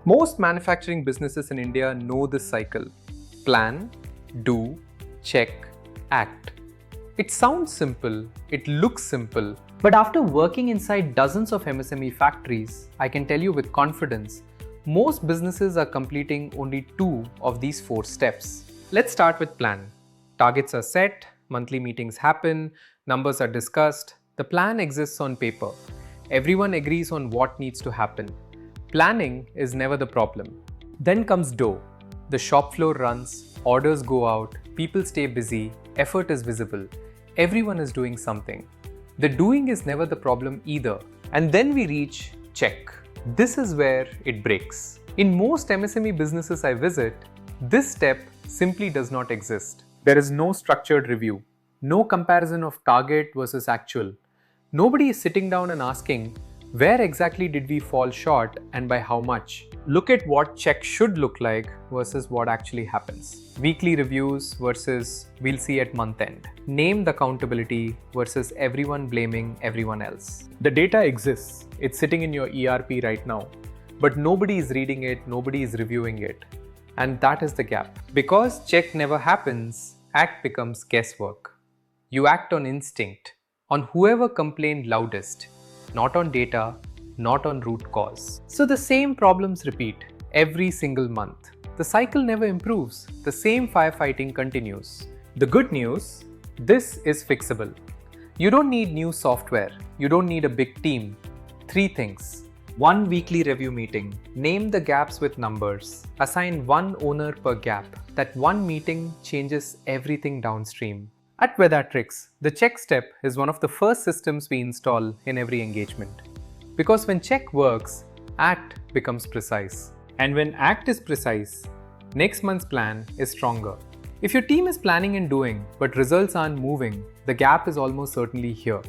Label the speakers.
Speaker 1: Most manufacturing businesses in India know this cycle. Plan, do, check, act. It sounds simple, it looks simple, but after working inside dozens of MSME factories, I can tell you with confidence, most businesses are completing only 2 of these 4 steps. Let's start with plan. Targets are set, monthly meetings happen, numbers are discussed. The plan exists on paper. Everyone agrees on what needs to happen. Planning is never the problem. Then comes do. The shop floor runs, orders go out, people stay busy, effort is visible. Everyone is doing something. The doing is never the problem either. And then we reach check. This is where it breaks. In most MSME businesses I visit, this step simply does not exist. There is no structured review, no comparison of target versus actual. Nobody is sitting down and asking, where exactly did we fall short and by how much? Look at what check should look like versus what actually happens. Weekly reviews versus we'll see at month end. Named accountability versus everyone blaming everyone else. The data exists. It's sitting in your ERP right now. But nobody is reading it, nobody is reviewing it. And that is the gap. Because check never happens, act becomes guesswork. You act on instinct, on whoever complained loudest. Not on data, not on root cause. So the same problems repeat every single month. The cycle never improves. The same firefighting continues. The good news, this is fixable. You don't need new software. You don't need a big team. 3 things. 1 weekly review meeting. Name the gaps with numbers. Assign 1 owner per gap. That 1 meeting changes everything downstream. At Vedatrics, the check step is one of the first systems we install in every engagement. Because when check works, act becomes precise. And when act is precise, next month's plan is stronger. If your team is planning and doing, but results aren't moving, the gap is almost certainly here.